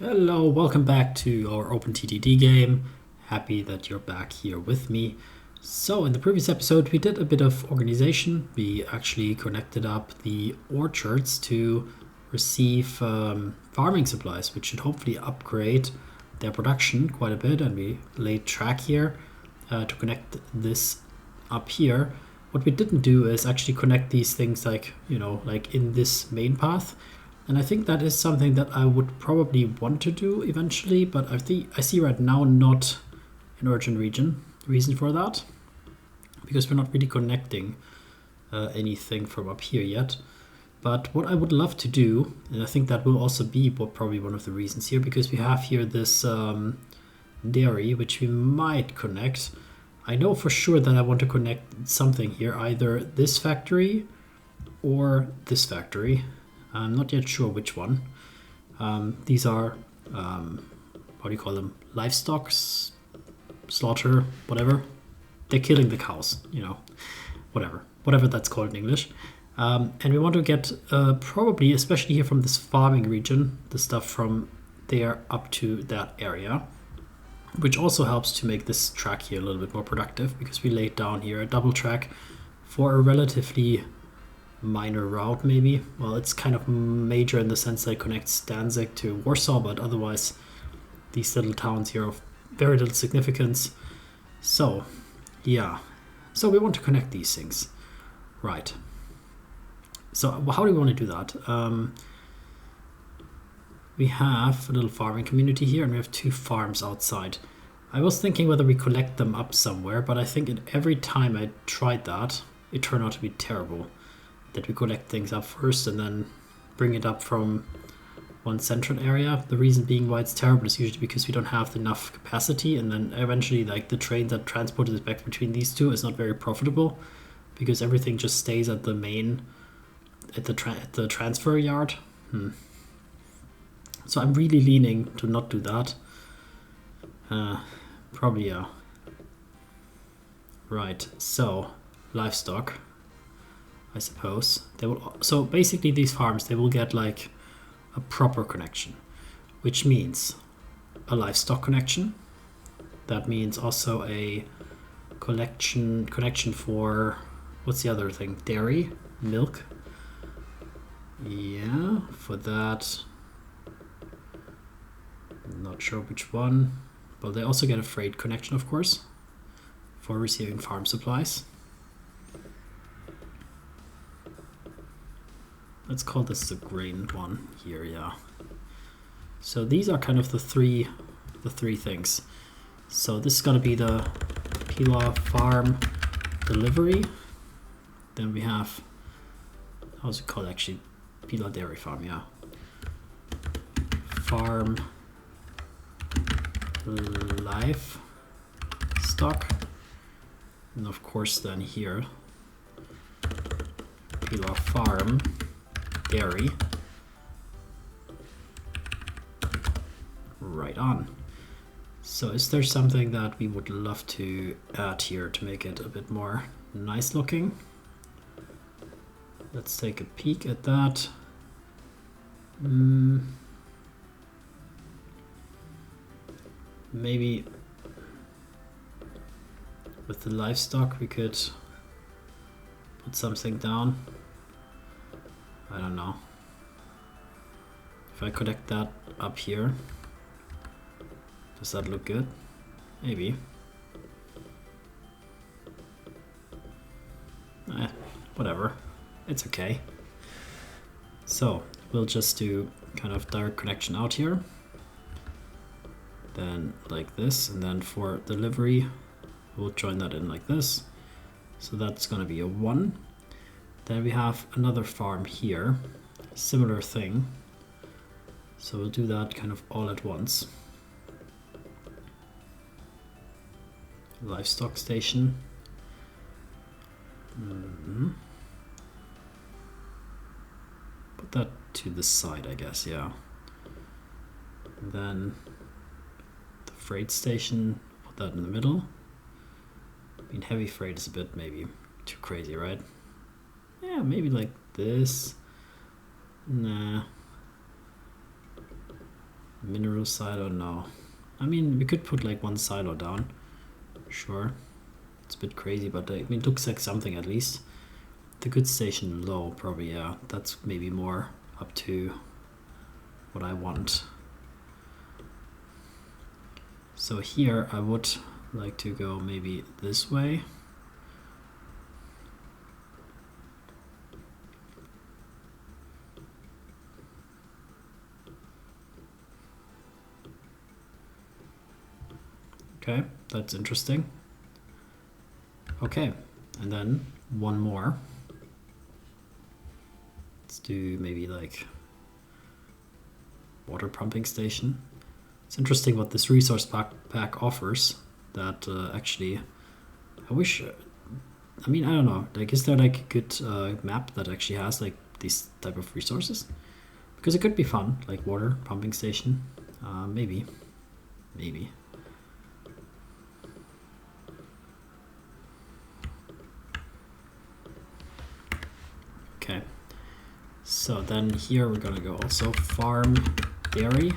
Hello, welcome back to our OpenTTD game. Happy that you're back here with me. So in the previous episode we did a bit of organization. We actually connected up the orchards to receive farming supplies, which should hopefully upgrade their production quite a bit, and we laid track here to connect this up here. What we didn't do is actually connect these things like in this main path. And I think that is something that I would probably want to do eventually, but I see right now not an urgent reason for that, because we're not really connecting anything from up here yet. But what I would love to do, and I think that will also be probably one of the reasons here, because we have here this dairy, which we might connect. I know for sure that I want to connect something here, either this factory or this factory. I'm not yet sure which one. These are, what do you call them? Livestock, slaughter, whatever. They're killing the cows, whatever that's called in English. And we want to get probably, especially here from this farming region, the stuff from there up to that area, which also helps to make this track here a little bit more productive, because we laid down here a double track for a relatively minor route, maybe. Well, it's kind of major in the sense that it connects Danzig to Warsaw, but otherwise these little towns here are of very little significance. So yeah, so we want to connect these things, right? So how do we want to do that? We have a little farming community here, and we have two farms outside. I was thinking whether we collect them up somewhere, but I think every time I tried that, it turned out to be terrible. That we collect things up first and then bring it up from one central area. The reason being why it's terrible is usually because we don't have enough capacity, and then eventually like the train that transported it back between these two is not very profitable, because everything just stays at the main, at the transfer yard. So I'm really leaning to not do that. Probably, yeah. Right, so livestock, I suppose. So basically these farms, they will get like a proper connection, which means a livestock connection. That means also a connection for, what's the other thing? Dairy, milk. Yeah, for that, I'm not sure which one. But they also get a freight connection, of course, for receiving farm supplies. Let's call this the grain one here, yeah. So these are kind of the three things. So this is gonna be the Pila farm delivery. Then we have, how's it called actually? Pila dairy farm, yeah. Farm livestock. And of course then here, Pila farm dairy. Right on. So is there something that we would love to add here to make it a bit more nice looking? Let's take a peek at that. Maybe with the livestock we could put something down. I don't know. If I connect that up here, does that look good? Maybe. Whatever. It's okay. So we'll just do kind of direct connection out here. Then like this, and then for delivery, we'll join that in like this. So that's gonna be a 1. Then we have another farm here, similar thing. So we'll do that kind of all at once. Livestock station. Put that to the side, I guess, yeah. And then the freight station, put that in the middle. I mean, heavy freight is a bit maybe too crazy, right? Yeah, maybe like this. Nah. Mineral silo, no. I mean, we could put like one silo down. Sure. It's a bit crazy, but I mean, it looks like something at least. The goods station low, probably, yeah. That's maybe more up to what I want. So here I would like to go maybe this way. Okay, that's interesting. Okay, and then one more. Let's do maybe like water pumping station. It's interesting what this resource pack offers that actually, I wish, I mean, I don't know, like is there like a good map that actually has like these type of resources? Because it could be fun, like water pumping station, maybe. Okay, so then here we're gonna go also farm dairy,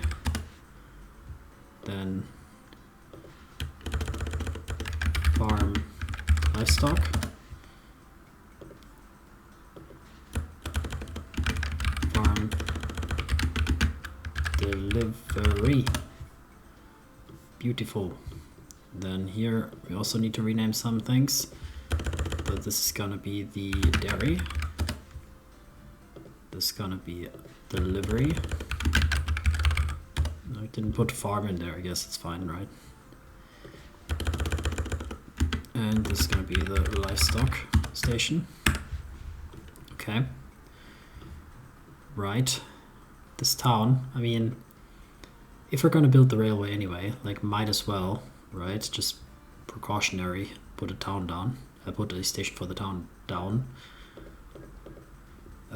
then farm livestock, farm delivery. Beautiful. Then here we also need to rename some things, but this is gonna be the dairy. This is gonna be delivery. No, I didn't put farm in there, I guess it's fine, right? And this is gonna be the livestock station. Okay. Right. This town, I mean, if we're gonna build the railway anyway, like might as well, right? Just precautionary, put a town down. I put a station for the town down.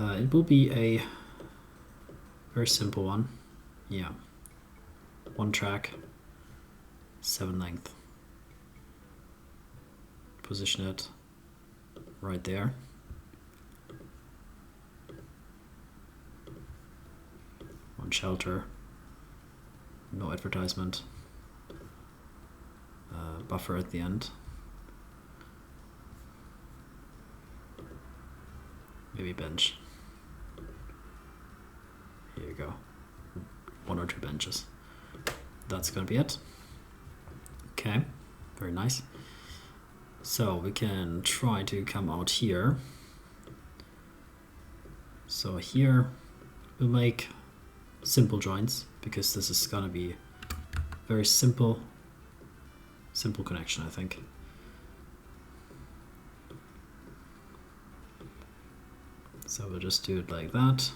It will be a very simple one. Yeah. 1 track, 7 length. Position it right there. One shelter. No advertisement. Buffer at the end. Maybe bench. Here you go. 1 or 2 benches. That's gonna be it. Okay, very nice. So we can try to come out here. So here we'll make simple joints because this is gonna be very simple connection, I think. So we'll just do it like that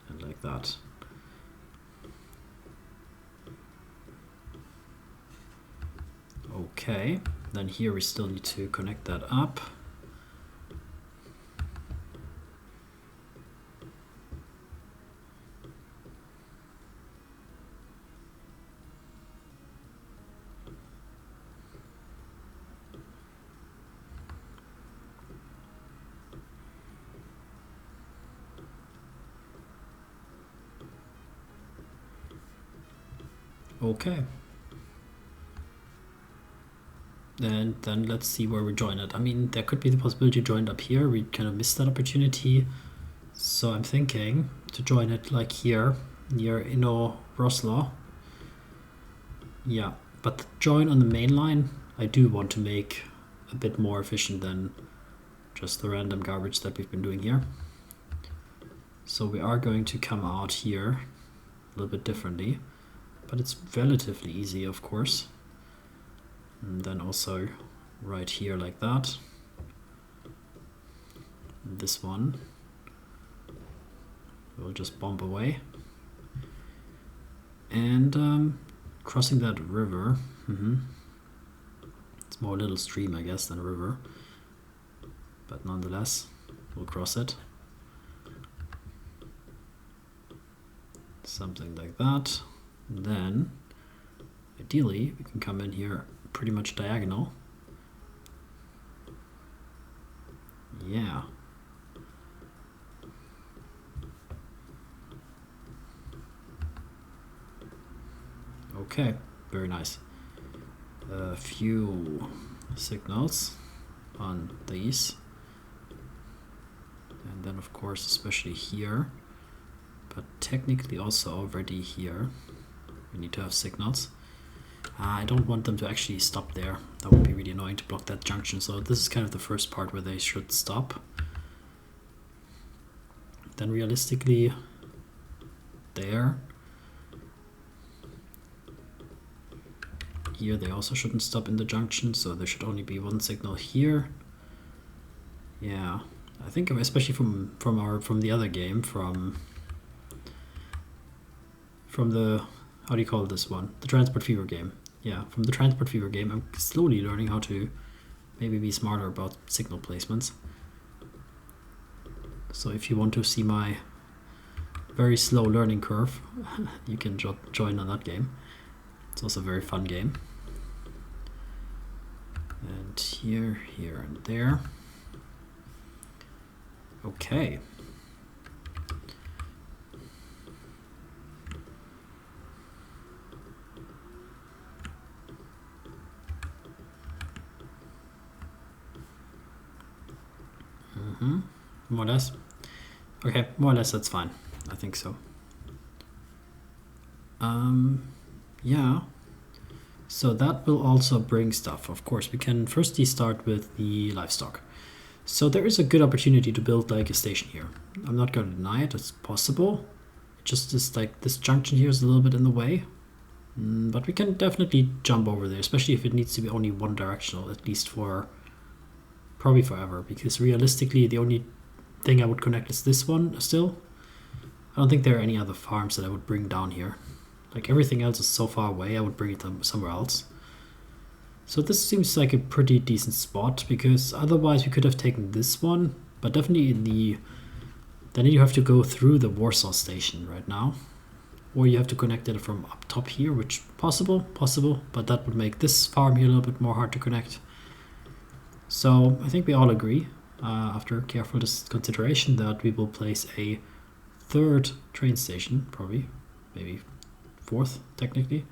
and like that. Okay, then here we still need to connect that up. Okay. And then let's see where we join it. I mean, there could be the possibility to join it up here. We kind of missed that opportunity. So I'm thinking to join it like here, near Inno Roslaw. Yeah, but the join on the main line, I do want to make a bit more efficient than just the random garbage that we've been doing here. So we are going to come out here a little bit differently, but it's relatively easy, of course. And then also right here like that. This one will just bump away. And crossing that river, it's more a little stream, I guess, than a river. But nonetheless, we'll cross it. Something like that. And then, ideally, we can come in here pretty much diagonal. Yeah. Okay, very nice. A few signals on these. And then of course, especially here, but technically also already here, we need to have signals. I don't want them to actually stop there. That would be really annoying to block that junction. So this is kind of the first part where they should stop. Then realistically, there. Here they also shouldn't stop in the junction, so there should only be one signal here. Yeah, I think especially from the other game, from the, how do you call this one? The Transport Fever game. Yeah, from the Transport Fever game, I'm slowly learning how to maybe be smarter about signal placements. So if you want to see my very slow learning curve, you can join on that game. It's also a very fun game. And here, here, and there. Okay. More or less. Okay, more or less that's fine. I think so. Yeah. So that will also bring stuff. Of course, we can firstly start with the livestock. So there is a good opportunity to build like a station here. I'm not going to deny it, it's possible. Just this, like this junction here is a little bit in the way. But we can definitely jump over there, especially if it needs to be only one directional, at least for probably forever, because realistically the only thing I would connect is this one still. I don't think there are any other farms that I would bring down here. Like everything else is so far away, I would bring it somewhere else. So this seems like a pretty decent spot, because otherwise we could have taken this one, but definitely then you have to go through the Warsaw station right now. Or you have to connect it from up top here, which possible, but that would make this farm here a little bit more hard to connect. So I think we all agree, after careful consideration, that we will place a third train station, probably, maybe fourth technically.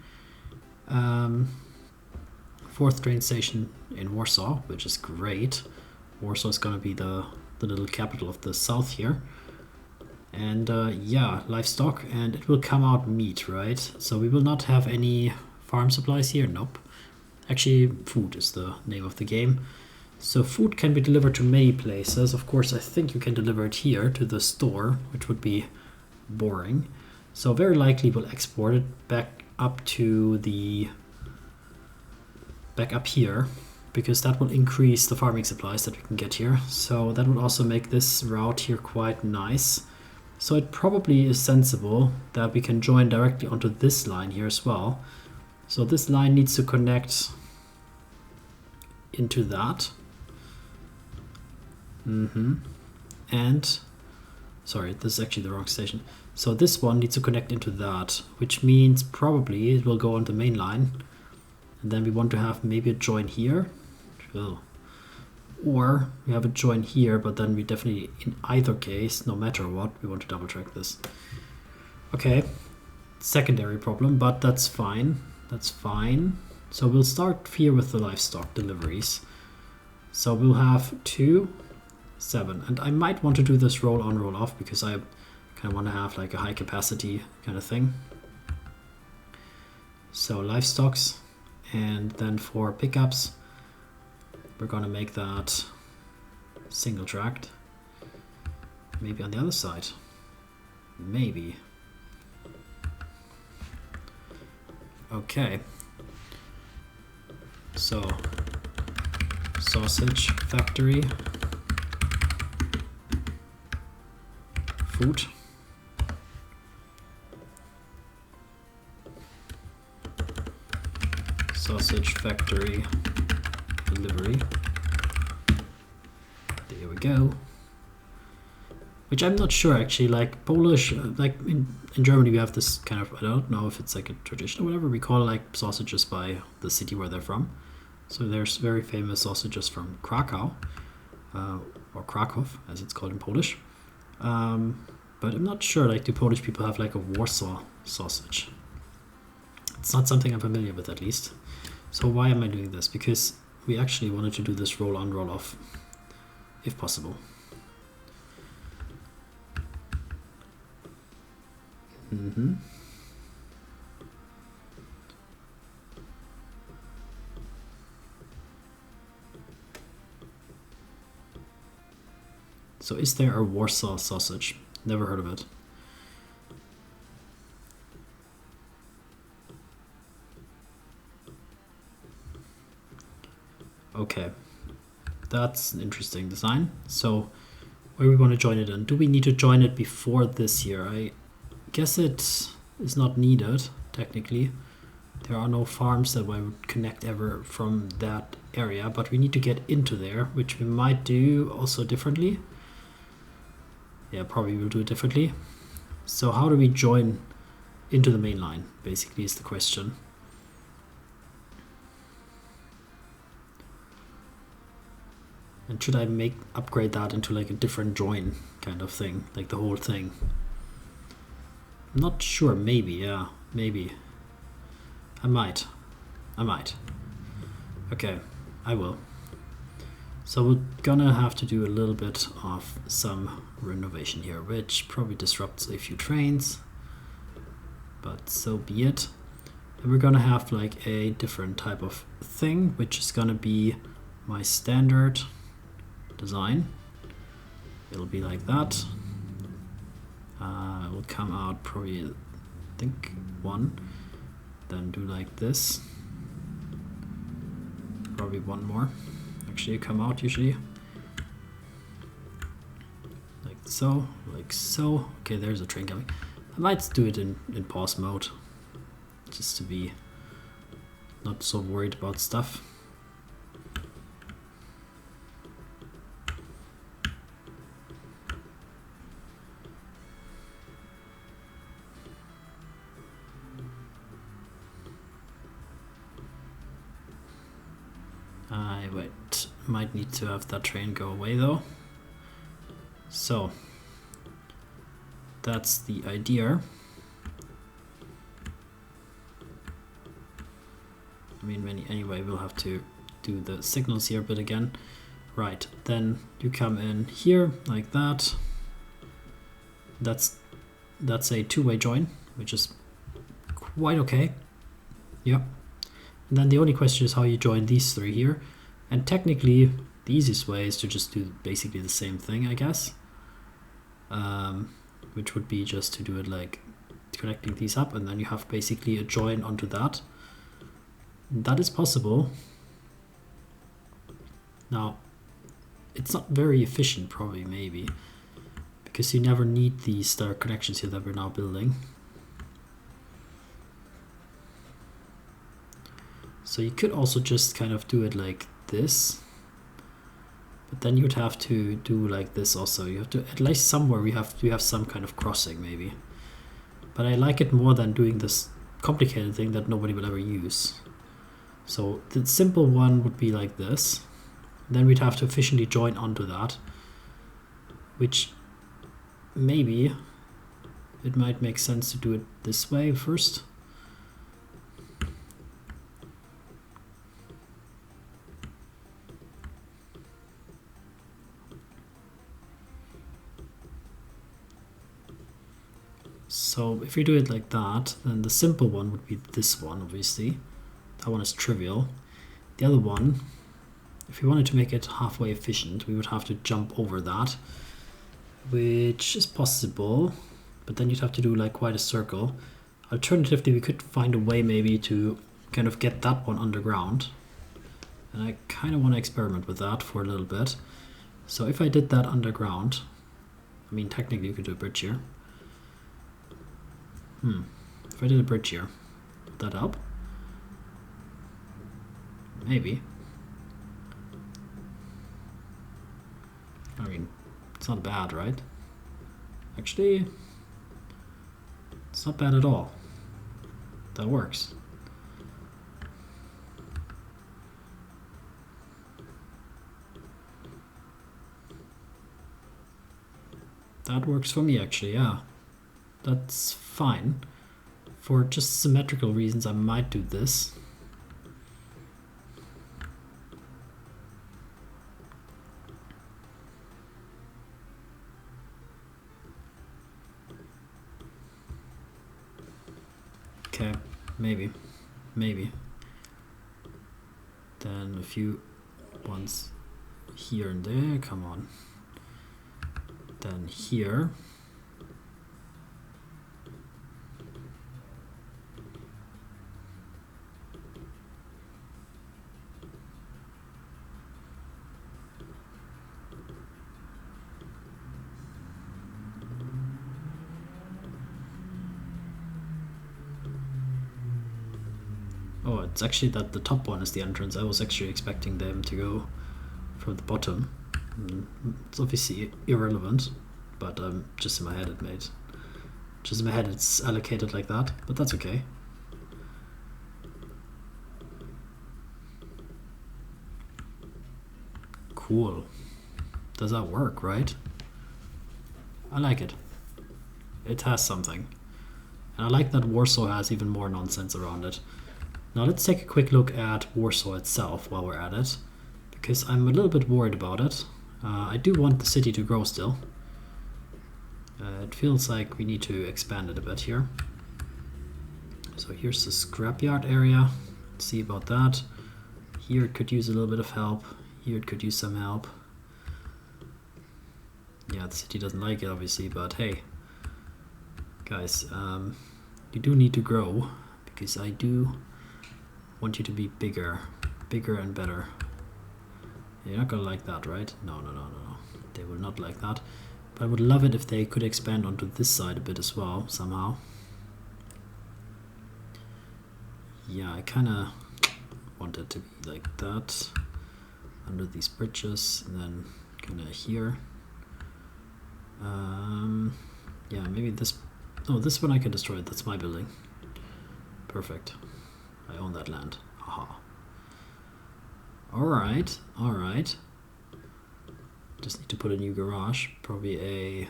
Fourth train station in Warsaw, which is great. Warsaw is going to be the little capital of the south here. And yeah, livestock, and it will come out meat, right? So we will not have any farm supplies here, nope. Actually, food is the name of the game. So food can be delivered to many places. Of course, I think you can deliver it here to the store, which would be boring. So very likely we'll export it back up to back up here, because that will increase the farming supplies that we can get here. So that would also make this route here quite nice. So it probably is sensible that we can join directly onto this line here as well. So this line needs to connect into that. And, sorry, this is actually the wrong station. So this one needs to connect into that, which means probably it will go on the main line. And then we want to have maybe a join here. Or we have a join here, but then we definitely, in either case, no matter what, we want to double track this. Okay, secondary problem, but that's fine. That's fine. So we'll start here with the livestock deliveries. So we'll have 2, 7. And I might want to do this roll on, roll off, because I kind of want to have like a high capacity kind of thing. So livestocks, and then for pickups, we're going to make that single tracked. Maybe on the other side. Maybe. Okay. So, sausage factory. Food. Sausage factory. Delivery. There we go. Which I'm not sure actually, like Polish, like in Germany we have this kind of, I don't know if it's like a tradition or whatever, we call like sausages by the city where they're from. So there's very famous sausages from Krakow, or Krakow as it's called in Polish. But I'm not sure, like do Polish people have like a Warsaw sausage? It's not something I'm familiar with, at least. So why am I doing this? Because we actually wanted to do this roll on, roll off, if possible. So is there a Warsaw sausage? Never heard of it. Okay, that's an interesting design. So where we want to join it in? Do we need to join it before this here? I guess it is not needed, technically. There are no farms that I would connect ever from that area, but we need to get into there, which we might do also differently. Yeah, probably we'll do it differently. So how do we join into the main line, basically, is the question. And should I upgrade that into like a different join kind of thing, like the whole thing? I'm not sure, maybe, yeah, maybe. I might. Okay, I will. So we're gonna have to do a little bit of some renovation here, which probably disrupts a few trains, but so be it. And we're gonna have like a different type of thing, which is gonna be my standard design. It'll be like that. It will come out probably, I think, one. Then do like this. Probably one more. Actually, come out usually. Like so, like so. Okay, there's a train coming. I might do it in pause mode, just to be not so worried about stuff. Might need to have that train go away though. So that's the idea. I mean, anyway, we'll have to do the signals here a bit again. Right, then you come in here like that. That's a two-way join, which is quite okay. Yep. And then the only question is how you join these three here. And technically, the easiest way is to just do basically the same thing, I guess. Which would be just to do it like connecting these up, and then you have basically a join onto that. That is possible. Now, it's not very efficient, probably, maybe, because you never need these direct connections here that we're now building. So you could also just kind of do it like this, but then you'd have to do like this also. You have to, at least somewhere we have some kind of crossing maybe, but I like it more than doing this complicated thing that nobody will ever use. So the simple one would be like this, then we'd have to efficiently join onto that, which maybe it might make sense to do it this way first. So if we do it like that, then the simple one would be this one, obviously. That one is trivial. The other one, if we wanted to make it halfway efficient, we would have to jump over that, which is possible, but then you'd have to do like quite a circle. Alternatively, we could find a way maybe to kind of get that one underground. And I kind of want to experiment with that for a little bit. So if I did that underground, I mean, technically you could do a bridge here. If I did a bridge here, would that help? Maybe. I mean, it's not bad, right? Actually, it's not bad at all. That works. That works for me, actually, yeah. That's fine. for just symmetrical reasons, I might do this. Okay, maybe. Then a few ones here and there, come on. Then here. Oh, it's actually that the top one is the entrance. I was actually expecting them to go from the bottom. It's obviously irrelevant, but just in my head it's allocated like that, but that's okay. Cool. Does that work, right? I like it. It has something. And I like that Warsaw has even more nonsense around it. Now let's take a quick look at Warsaw itself while we're at it, because I'm a little bit worried about it. I do want the city to grow still. It feels like we need to expand it a bit here. So here's the scrapyard area. Let's see about that. Here it could use a little bit of help. Here it could use some help. Yeah, the city doesn't like it obviously, but hey, guys, you do need to grow, because I do want you to be bigger and better. You're not gonna like that, right? No. They will not like that. But I would love it if they could expand onto this side a bit as well, somehow. Yeah, I kinda want it to be like that. Under these bridges, and then kinda here. Yeah, maybe this... Oh, this one I can destroy. That's my building. Perfect. I own that land. Haha. Alright. Just need to put a new garage. Probably a...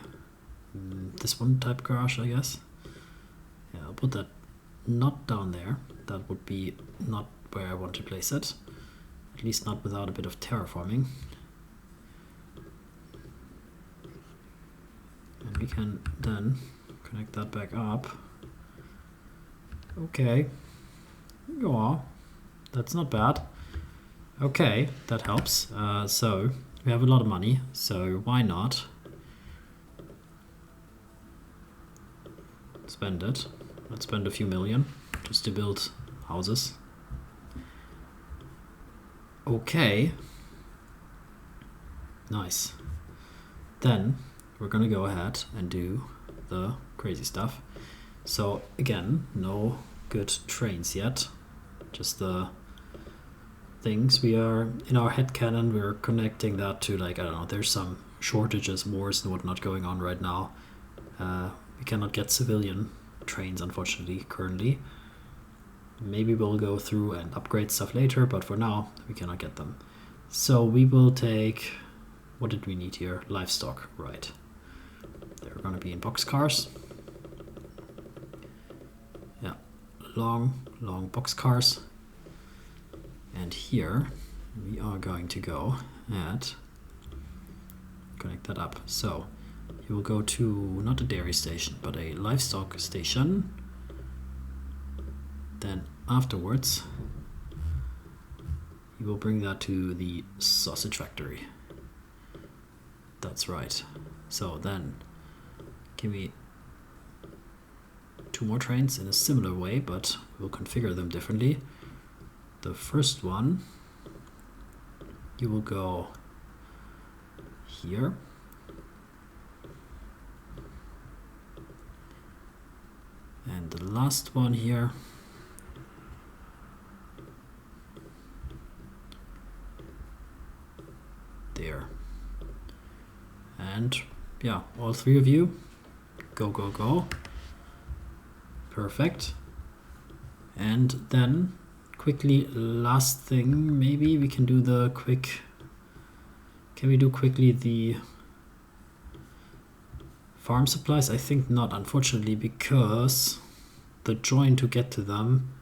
this one type garage, I guess. Yeah, I'll put that not down there. That would be not where I want to place it. At least not without a bit of terraforming. And we can then connect that back up. Okay. Yeah, that's not bad. Okay, that helps. So we have a lot of money, so why not spend it? Let's spend a few million just to build houses. Okay. Nice. Then we're gonna go ahead and do the crazy stuff. So again, no good trains yet, just the things. We are in our headcanon, we're connecting that to, like, I don't know, there's some shortages, wars and whatnot going on right now. We cannot get civilian trains, unfortunately, currently. Maybe we'll go through and upgrade stuff later, but for now we cannot get them. So we will take, what did we need here? Livestock, right. They're gonna be in boxcars. Yeah, long boxcars. And here we are going to go and connect that up. So you will go to not a dairy station, but a livestock station. Then afterwards, you will bring that to the sausage factory. That's right. So then, give me 2 more trains in a similar way, but we'll configure them differently. The first one, you will go here. And the last one here, there. And yeah, all 3 of you, go. Perfect. And then quickly, last thing, maybe we can do the quick, can we do quickly the farm supplies? I think not, unfortunately, because the join to get to them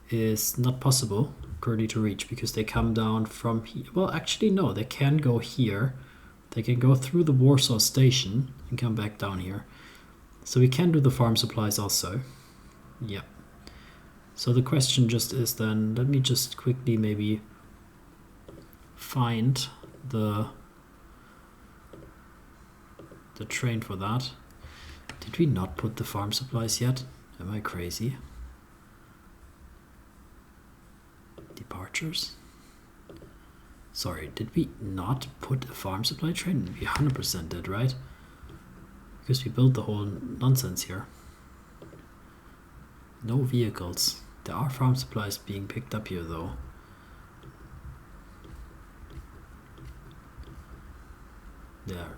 is not possible currently to reach because they come down from here. Well, actually, no, they can go here. They can go through the Warsaw station and come back down here. So we can do the farm supplies also. Yeah. So the question just is then, let me just quickly maybe find the train for that. Did we not put the farm supplies yet? Am I crazy? Departures? Sorry, did we not put a farm supply train? We 100% did, right? Because we built the whole nonsense here. No vehicles. There are farm supplies being picked up here though. There.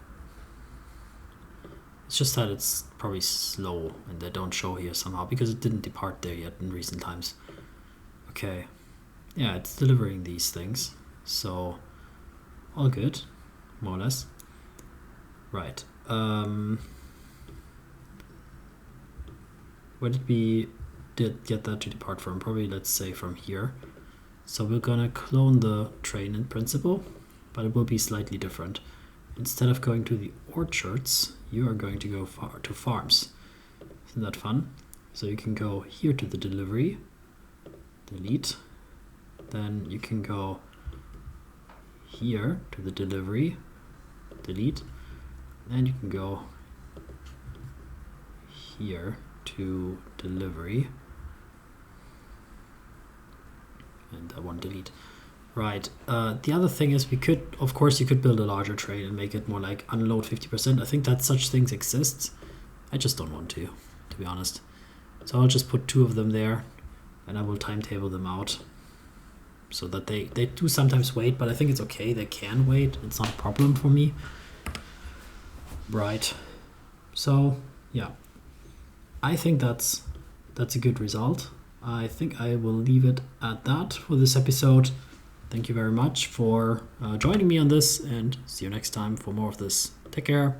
It's just that it's probably slow and they don't show here somehow because it didn't depart there yet in recent times. Okay. Yeah, it's delivering these things. So, all good, more or less. Right. Where did we get that to depart from? Probably, let's say, from here. So we're gonna clone the train in principle, but it will be slightly different. Instead of going to the orchards, you are going to go to farms. Isn't that fun? So you can go here to the delivery, delete. Then you can go here to the delivery, delete. And you can go here to delivery. And that one delete. Right. The other thing is we could, of course, you could build a larger train and make it more like unload 50%. I think that such things exist. I just don't want to be honest. So I'll just put 2 of them there and I will timetable them out so that they do sometimes wait, but I think it's okay. They can wait. It's not a problem for me. Right. So yeah, I think that's a good result. I think I will leave it at that for this episode. Thank you very much for joining me on this and see you next time for more of this. Take care.